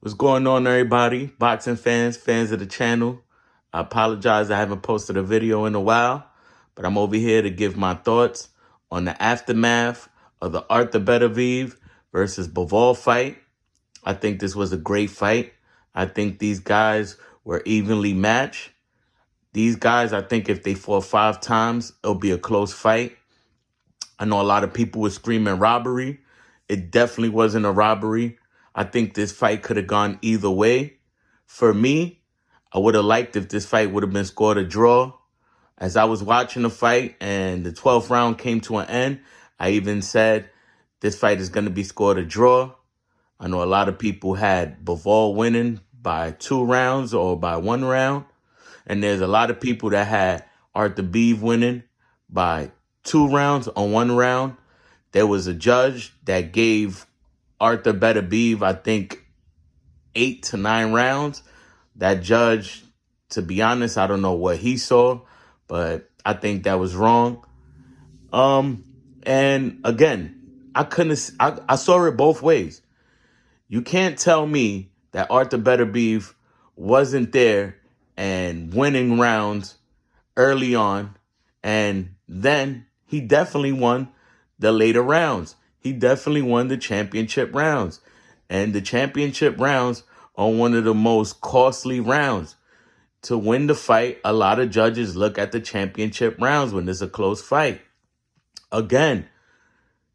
What's going on, everybody? Boxing fans, fans of the channel. I apologize I haven't posted a video in a while, but I'm over here to give my thoughts on the aftermath of the Arthur Beterbiev versus Bivol fight. I think this was a great fight. I think these guys were evenly matched. These guys, I think if they fought 5 times, it'll be a close fight. I know a lot of people were screaming robbery. It definitely wasn't a robbery. I think this fight could have gone either way. For me, I would have liked if this fight would have been scored a draw. As I was watching the fight and the 12th round came to an end, I even said this fight is going to be scored a draw. I know a lot of people had Bivol winning by 2 rounds or by 1 round. And there's a lot of people that had Arthur Beterbiev winning by 2 rounds or 1 round. There was a judge that gave Arthur Beterbiev, I think, 8 to 9 rounds. That judge, to be honest, I don't know what he saw, but I think that was wrong. And again, I saw it both ways. You can't tell me that Arthur Beterbiev wasn't there and winning rounds early on, and then he definitely won the later rounds. He definitely won the championship rounds. And the championship rounds are one of the most costly rounds. To win the fight, a lot of judges look at the championship rounds when there's a close fight. Again,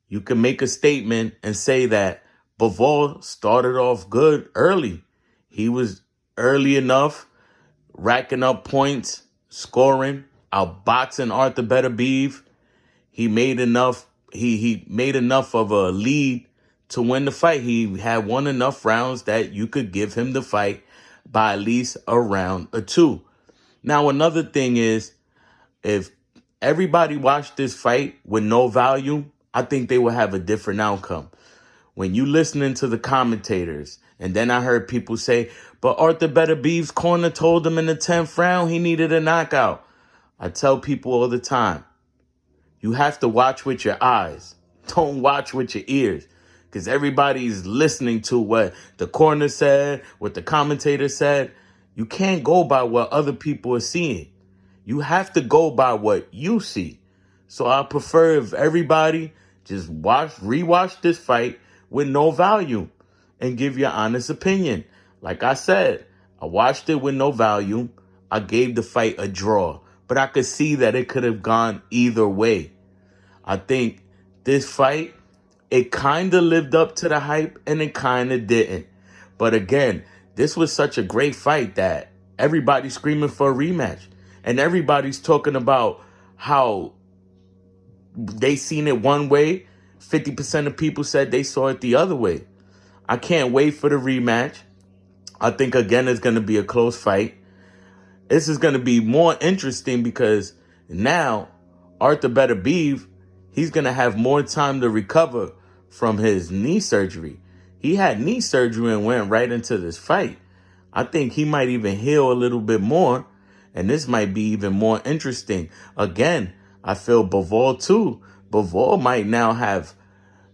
you can make a statement and say that Bivol started off good early. He was early enough, racking up points, scoring, outboxing Arthur Beterbiev. He made enough. He made enough of a lead to win the fight. He had won enough rounds that you could give him the fight by at least a round or 2. Now, another thing is, if everybody watched this fight with no value, I think they would have a different outcome. When you listening to the commentators, and then I heard people say, but Arthur Beterbiev's corner told him in the 10th round he needed a knockout. I tell people all the time, you have to watch with your eyes. Don't watch with your ears. Because everybody's listening to what the corner said, what the commentator said. You can't go by what other people are seeing. You have to go by what you see. So I prefer if everybody just rewatch this fight with no value and give your honest opinion. Like I said, I watched it with no value. I gave the fight a draw, but I could see that it could have gone either way. I think this fight, it kind of lived up to the hype and it kind of didn't. But again, this was such a great fight that everybody's screaming for a rematch. And everybody's talking about how they seen it one way. 50% of people said they saw it the other way. I can't wait for the rematch. I think, again, it's going to be a close fight. This is going to be more interesting because now Arthur Beterbiev, he's going to have more time to recover from his knee surgery. He had knee surgery and went right into this fight. I think he might even heal a little bit more, and this might be even more interesting. Again, I feel Bivol too. Bivol might now have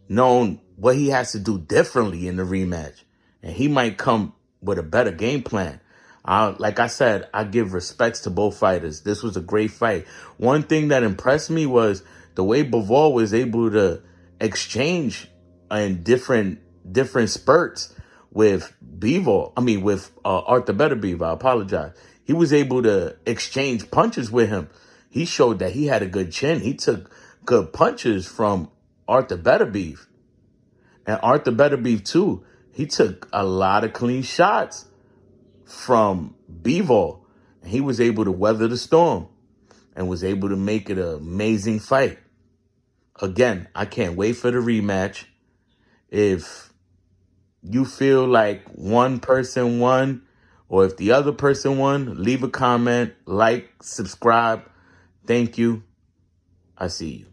known what he has to do differently in the rematch, and he might come with a better game plan. Like I said, I give respects to both fighters. This was a great fight. One thing that impressed me was the way Bivol was able to exchange in different spurts with Arthur Beterbiev. I apologize. He was able to exchange punches with him. He showed that he had a good chin. He took good punches from Arthur Beterbiev. And Arthur Beterbiev, too, he took a lot of clean shots from Bivol. And he was able to weather the storm and was able to make it an amazing fight. Again, I can't wait for the rematch. If you feel like one person won or if the other person won, leave a comment, like, subscribe. Thank you. I see you.